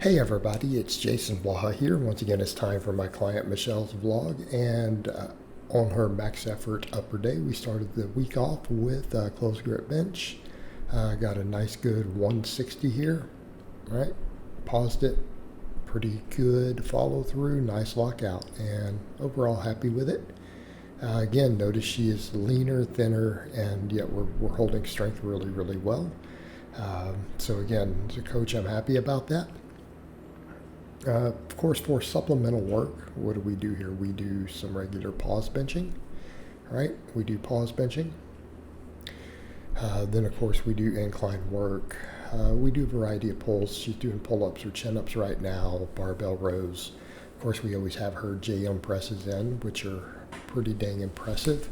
Hey everybody, it's Jason Blaha here. Once again, it's time for my client Michelle's vlog, and on her max effort upper day, we started the week off with closed grip bench. Got a nice good 160 here, right? Paused it, pretty good follow through, nice lockout, and overall happy with it. Again, notice she is leaner, thinner, and yet we're holding strength really, really well. So again, as a coach, I'm happy about that. Of course, for supplemental work, what do we do here? We do some regular pause benching, right? We do pause benching. Then, of course, we do incline work. We do a variety of pulls. She's doing pull-ups or chin-ups right now, barbell rows. Of course, we always have her JM presses in, which are pretty dang impressive.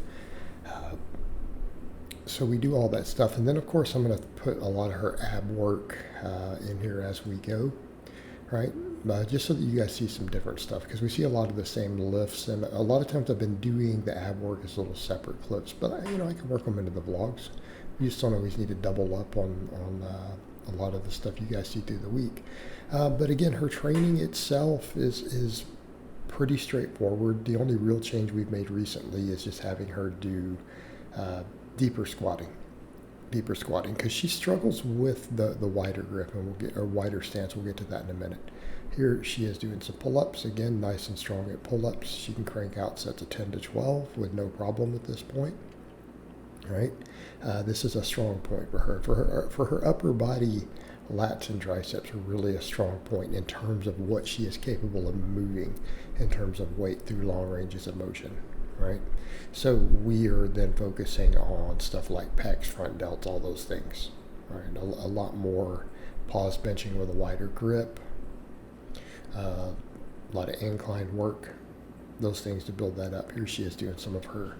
So we do all that stuff. And then, of course, I'm going to put a lot of her ab work in here as we go. Right, just so that you guys see some different stuff, because we see a lot of the same lifts, and a lot of times I've been doing the ab work as little separate clips, but I can work them into the vlogs. You just don't always need to double up on a lot of the stuff you guys see through the week. But again, her training itself is pretty straightforward. The only real change we've made recently is just having her do deeper squatting, because she struggles with the wider grip, and wider stance. We'll get to that in a minute. Here she is doing some pull-ups, again nice and strong at pull-ups. She can crank out sets of 10 to 12 with no problem at this point. Right, this is a strong point for her. For her upper body, lats and triceps are really a strong point in terms of what she is capable of moving in terms of weight through long ranges of motion. Right, so we are then focusing on stuff like pecs, front delts, all those things. Right, a lot more pause benching with a wider grip, a lot of incline work, those things to build that up. Here she is doing some of her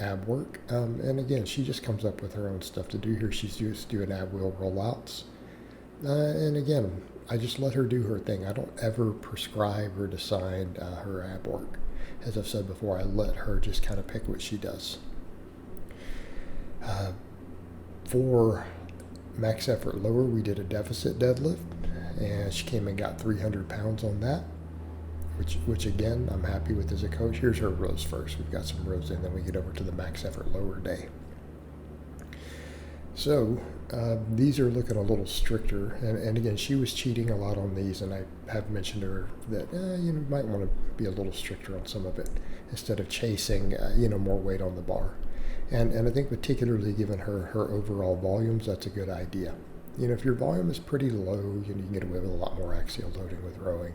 ab work, and again, she just comes up with her own stuff to do here. She's used to doing ab wheel rollouts, and again, I just let her do her thing. I don't ever prescribe or decide her ab work. As I've said before, I let her just kind of pick what she does. For max effort lower, we did a deficit deadlift, and she came and got 300 pounds on that, which again, I'm happy with as a coach. Here's her rows first. We've got some rows in, then we get over to the max effort lower day. So these are looking a little stricter, and again, she was cheating a lot on these, and I have mentioned to her that you might want to be a little stricter on some of it instead of chasing more weight on the bar. And I think particularly given her overall volumes, that's a good idea. If your volume is pretty low, you can get away with a lot more axial loading with rowing.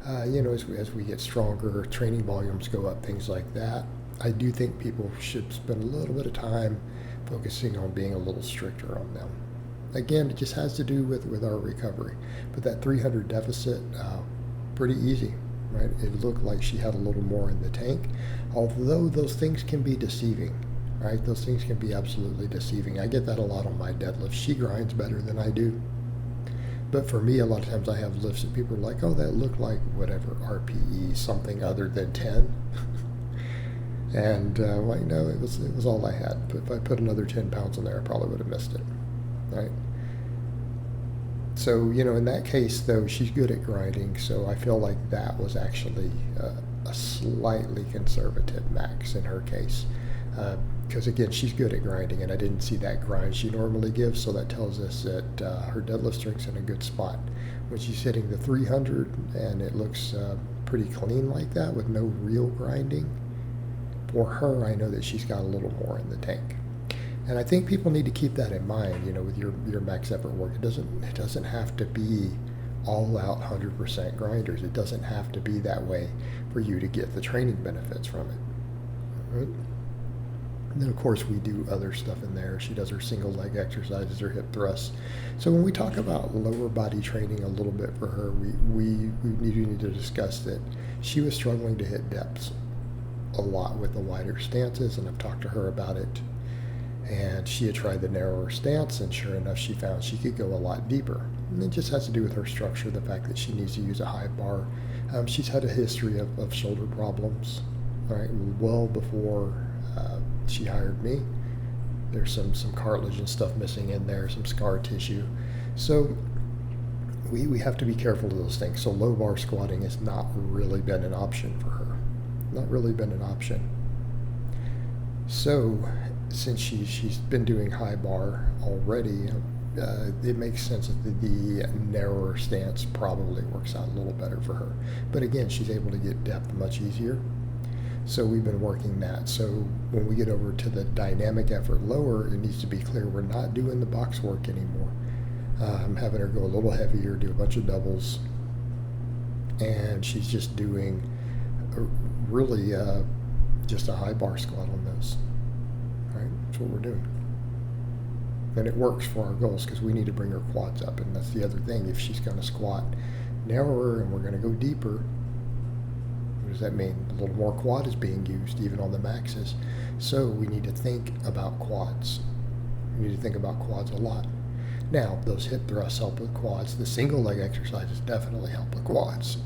As we get stronger, training volumes go up, things like that. I do think people should spend a little bit of time focusing on being a little stricter on them. Again, it just has to do with our recovery. But that 300 deficit, pretty easy, right? It looked like she had a little more in the tank, although those things can be deceiving, right? Those things can be absolutely deceiving. I get that a lot on my deadlift. She grinds better than I do. But for me, a lot of times I have lifts that people are like, oh, that looked like whatever, RPE, something other than 10. And like, no, it was all I had. But if I put another 10 pounds in there, I probably would have missed it, right? So, in that case, though, she's good at grinding, so I feel like that was actually a slightly conservative max in her case. Because, again, she's good at grinding, and I didn't see that grind she normally gives, so that tells us that her deadlift strength's in a good spot. When she's hitting the 300, and it looks pretty clean like that with no real grinding, for her, I know that she's got a little more in the tank. And I think people need to keep that in mind, with your max effort work. It doesn't have to be all out 100% grinders. It doesn't have to be that way for you to get the training benefits from it. Right? And then, of course, we do other stuff in there. She does her single leg exercises, her hip thrusts. So when we talk about lower body training a little bit for her, we need to discuss that she was struggling to hit depths a lot with the wider stances, and I've talked to her about it, and she had tried the narrower stance, and sure enough, she found she could go a lot deeper. And it just has to do with her structure, the fact that she needs to use a high bar. She's had a history of shoulder problems, right, well before she hired me. There's some cartilage and stuff missing in there, some scar tissue. So we have to be careful of those things. So low bar squatting has not really been an option for her. Not really been an option. So since she's been doing high bar already, it makes sense that the narrower stance probably works out a little better for her. But again, she's able to get depth much easier. So we've been working that. So when we get over to the dynamic effort lower, it needs to be clear we're not doing the box work anymore. I'm having her go a little heavier, do a bunch of doubles, and she's just doing really just a high bar squat on those. Right? That's what we're doing. And it works for our goals because we need to bring her quads up. And that's the other thing. If she's going to squat narrower and we're going to go deeper, what does that mean? A little more quad is being used even on the maxes. So we need to think about quads. We need to think about quads a lot. Now, those hip thrusts help with quads. The single leg exercises definitely help with quads.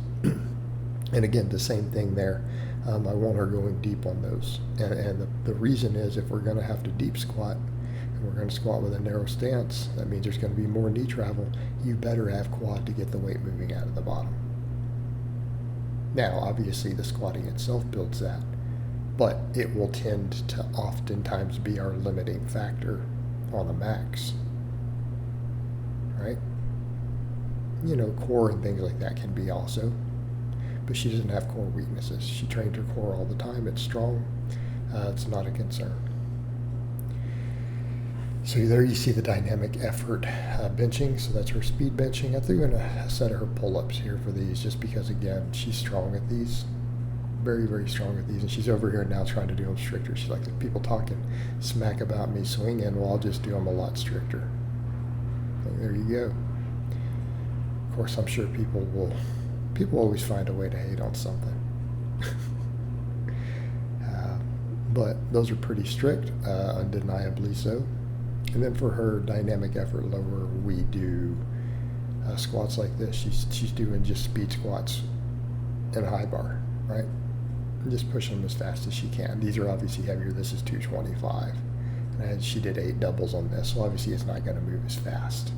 And again, the same thing there. I want her going deep on those. And the reason is if we're going to have to deep squat, and we're going to squat with a narrow stance, that means there's going to be more knee travel. You better have quad to get the weight moving out of the bottom. Now, obviously, the squatting itself builds that, but it will tend to oftentimes be our limiting factor on the max. Right? You know, core and things like that can be also. But she doesn't have core weaknesses. She trained her core all the time. It's strong. It's not a concern. So there you see the dynamic effort benching. So that's her speed benching. I threw in a set of her pull-ups here for these just because, again, she's strong at these. Very, very strong at these. And she's over here now trying to do them stricter. She's like, if people talking smack about me swinging, well, I'll just do them a lot stricter. So there you go. Of course, I'm sure people always find a way to hate on something. But those are pretty strict, undeniably so. And then for her dynamic effort lower, we do squats like this. She's doing just speed squats and high bar, right? And just pushing them as fast as she can. These are obviously heavier. This is 225. And she did 8 doubles on this, so obviously it's not going to move as fast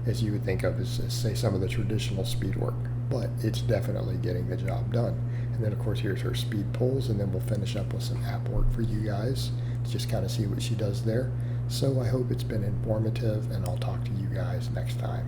as you would think of as, say, some of the traditional speed work. But it's definitely getting the job done. And then, of course, here's her speed pulls, and then we'll finish up with some ab work for you guys to just kind of see what she does there. So I hope it's been informative, and I'll talk to you guys next time.